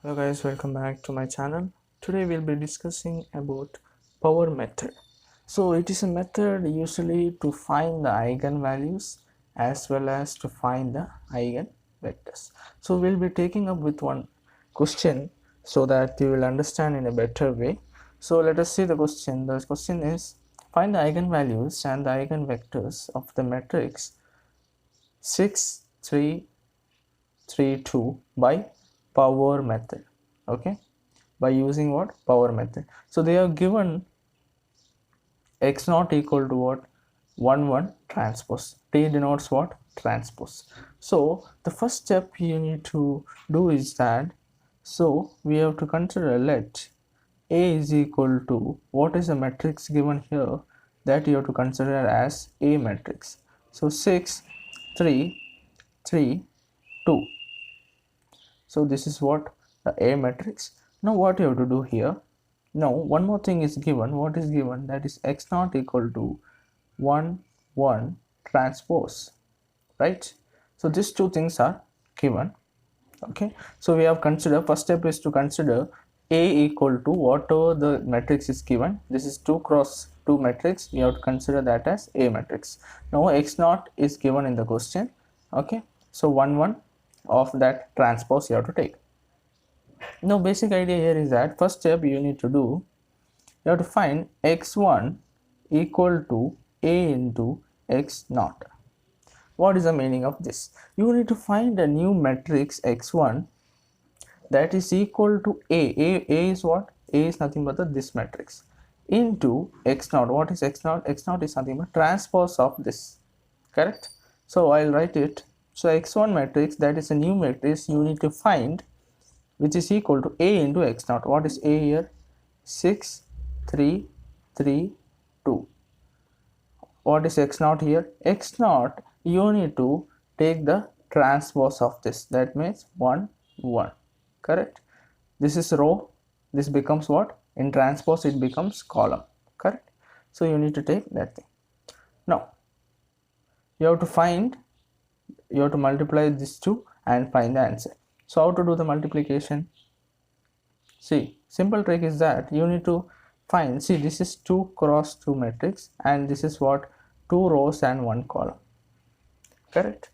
Hello guys, welcome back to my channel. Today we'll be discussing about power method. So it is a method usually to find the eigenvalues as well as to find the eigenvectors. So we'll be taking up with one question so that you will understand in a better way. So let us see the question. The question is, find the eigenvalues and the eigenvectors of the matrix 6, 3, 3, 2 by power method. Okay, by using what? Power method. So they are given x naught equal to what? 1 1 transpose. T denotes what? Transpose. So the first step you need to do is that, so we have to consider, let A is equal to, what is the matrix given here, that you have to consider as A matrix. So 6, 3, 3, 2. So this is what? The A matrix. Now what you have to do here? Now one more thing is given. What is given? That is x naught equal to 1 1 transpose, right? So these two things are given. Okay, so we have considered, first step is to consider A equal to whatever the matrix is given. This is 2 cross 2 matrix. We have to consider that as A matrix. Now x naught is given in the question. Okay, so 1 1 of that transpose you have to take. Now basic idea here is that first step you need to do, you have to find x1 equal to A into x naught. What is the meaning of this? You need to find a new matrix x1 that is equal to A is what? A is nothing but this matrix into x naught. What is x naught? X naught is nothing but transpose of this, correct? So I'll write it. So x1 matrix, that is a new matrix you need to find, which is equal to A into x naught. What is A here? 6, 3, 3, 2. What is x naught here? X naught, you need to take the transpose of this. That means 1, 1. Correct? This is row. This becomes what? In transpose, it becomes column. Correct? So you need to take that thing. Now, you have to multiply these two and find the answer. So how to do the multiplication? See, simple trick is that you need to find, see, this is 2 cross 2 matrix and this is what? 2 rows and 1 column, correct?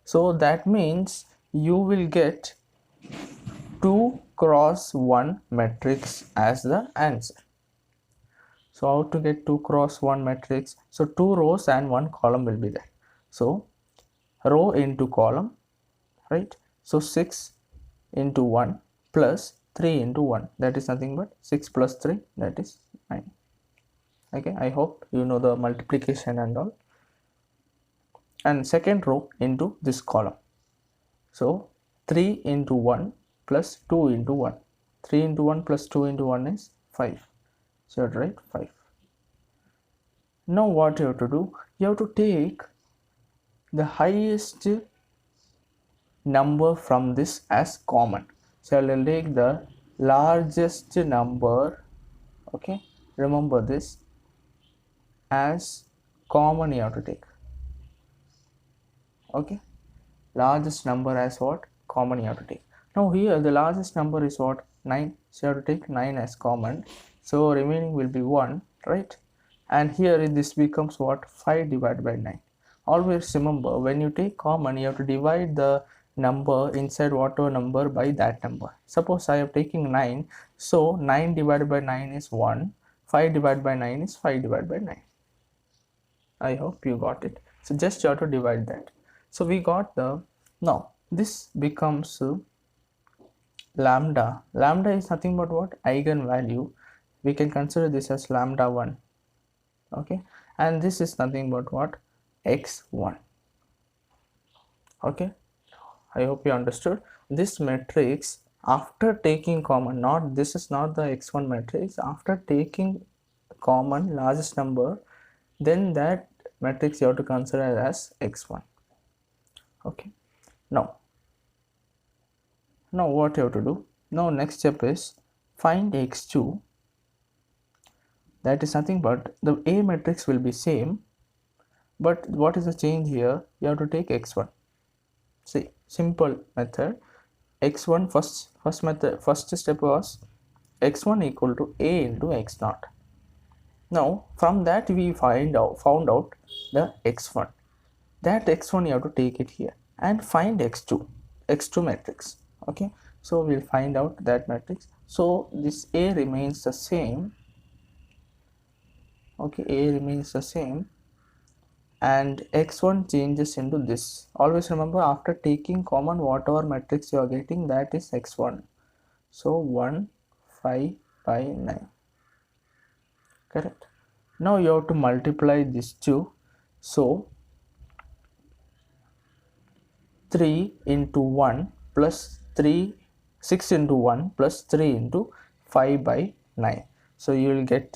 So that means you will get 2 cross 1 matrix as the answer. So how to get 2 cross 1 matrix? So 2 rows and 1 column will be there. So row into column, right? So 6 into 1 plus 3 into 1, that is nothing but 6 plus 3, that is 9. Okay, I hope you know the multiplication and all. And second row into this column. So 3 into 1 plus 2 into 1. 3 into 1 plus 2 into 1 is 5. So you have to write 5. Now what you have to do? You have to take the highest number from this as common. So I will take the largest number, okay, remember this, as common you have to take. Okay, largest number as what? Common you have to take. Now here the largest number is what? 9. So you have to take 9 as common. So remaining will be 1, right? And here this becomes what? 5 divided by 9. Always remember, when you take common, you have to divide the number inside whatever number by that number. Suppose I have taken 9, so 9 divided by 9 is 1, 5 divided by 9 is 5 divided by 9. I hope you got it. So just you have to divide that. So we got the, now this becomes lambda. Lambda is nothing but what? Eigenvalue. We can consider this as lambda 1. Okay, and this is nothing but what? X1. Okay, I hope you understood. This matrix, after taking common, not, this is not the x1 matrix, after taking common largest number, then that matrix you have to consider as x1. Okay, now what you have to do? Now next step is find x2. That is nothing but the A matrix will be same, but what is the change here? You have to take x1. See, simple method. X1 first first step was x1 equal to a into x0. Now from that we found out the x1. That x1 you have to take it here and find x2 matrix. Okay, so we'll find out that matrix. So this a remains the same. Okay, a remains the same and x1 changes into this. Always remember, after taking common whatever matrix you are getting, that is x1. So 1 5 by 9. Correct. Now you have to multiply these two. So 3 into 1 plus 3, 6 into 1 plus 3 into 5 by 9. So you will get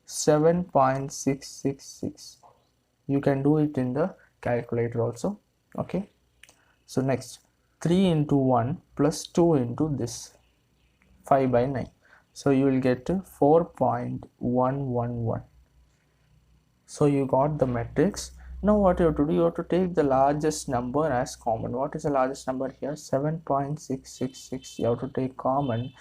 7.666. You can do it in the calculator also. Okay, so next 3 into 1 plus 2 into this 5 by 9. So you will get 4.111. So you got the matrix. Now what you have to do, you have to take the largest number as common. What is the largest number here? 7.666. You have to take common.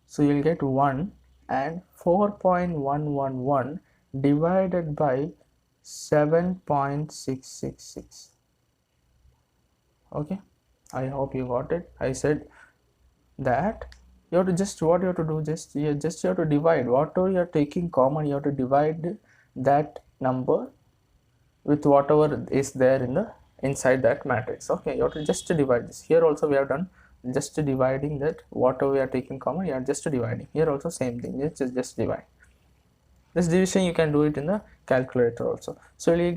So you will get 1, and 4.111 divided by 7.666. Okay, I hope you got it. I said that you have to just, what you have to do, you have to divide whatever you are taking common. You have to divide that number with whatever is there in the inside that matrix. Okay, you have to just divide this. Here also we have done just dividing that whatever we are taking common, you are just dividing. Here also same thing, just divide. This division you can do it in the calculator also. So you will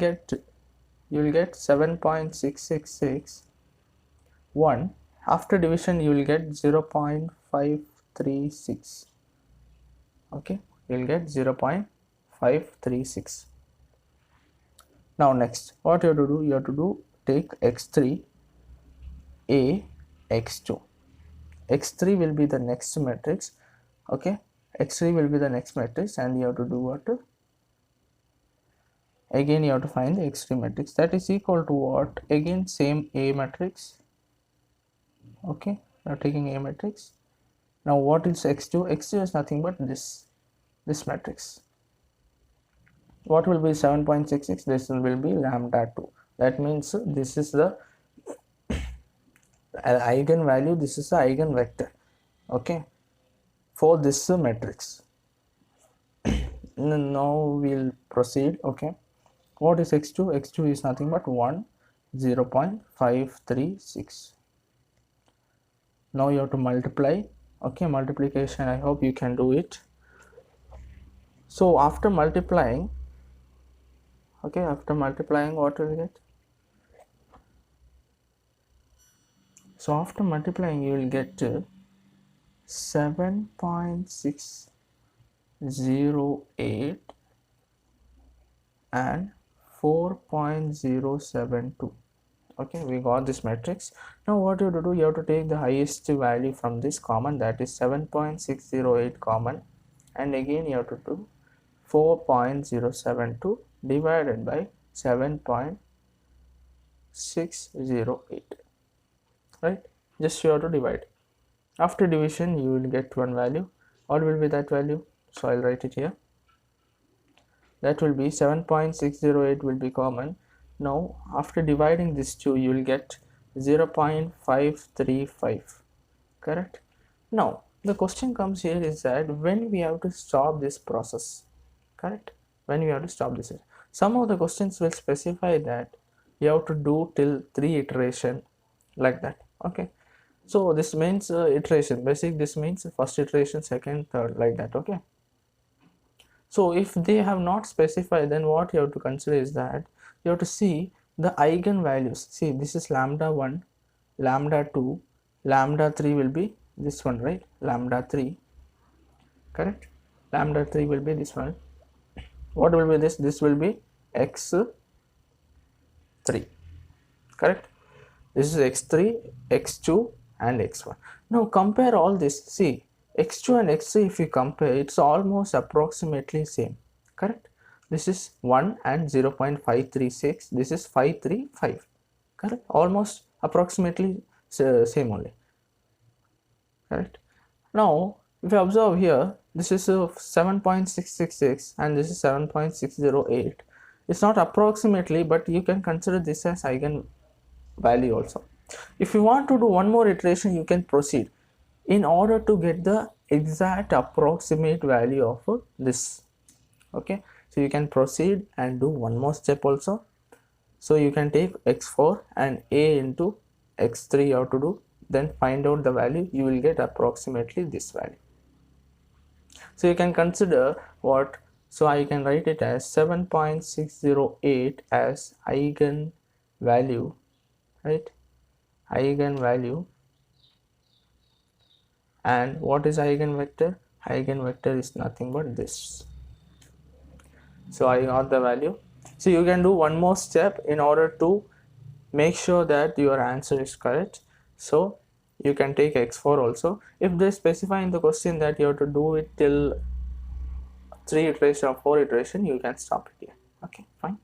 get 7.666. After division you will get 0.536. okay, you will get 0.536. Now next, what you have to do, you have to take x3, a, x2. x3 will be the next matrix. Okay, x3 will be the next matrix, and you have to do what? Again you have to find the x3 matrix. That is equal to what? Again same a matrix. Okay, you are taking a matrix. Now what is x2? x2 is nothing but this matrix. What will be 7.66? This will be lambda 2. That means this is the eigen value, this is the eigen vector. Okay, for this matrix. Now we'll proceed. Okay, what is x2? x2 is nothing but 0.536. Now you have to multiply. Okay, multiplication, I hope you can do it. So after multiplying, okay, after multiplying, what will you get? So after multiplying you will get 7.608 and 4.072. okay, we got this matrix. Now what you have to do, you have to take the highest value from this common, that is 7.608 common, and again you have to do 4.072 divided by 7.608. right, just you have to divide. After division you will get one value. What will be that value? So I'll write it here. That will be 7.608 will be common. Now after dividing this two you will get 0.535. correct. Now the question comes here is that when we have to stop this process. Correct, when we have to stop this. Some of the questions will specify that you have to do till 3 iteration, like that. Okay, so this means iteration, basic, this means first iteration, second, third, like that. Okay, so if they have not specified, then what you have to consider is that you have to see the eigen values. See, this is lambda 1, lambda 2, lambda 3 will be this one, right? Lambda 3, correct. Lambda 3 will be this one. What will be this? This will be x3, correct. This is x3, x2 and x1. Now compare all this. See, x2 and x3, if you compare, it's almost approximately same, correct. This is 1 and 0.536. This is 535, correct. Almost approximately same only. correct? Now if you observe here, this is 7.666 and this is 7.608. It's not approximately, but you can consider this as eigen value also. If you want to do one more iteration, you can proceed in order to get the exact approximate value of this. Okay, so you can proceed and do one more step also. So you can take x4 and a into x3 you have to do, then find out the value. You will get approximately this value. So you can consider what, so I can write it as 7.608 as eigen value, right? Eigen value. And what is eigenvector? Eigenvector is nothing but this. So I got the value. So you can do one more step in order to make sure that your answer is correct. So you can take x4 also. If they specify in the question that you have to do it till 3 iteration or 4 iteration, you can stop it here. Okay, fine.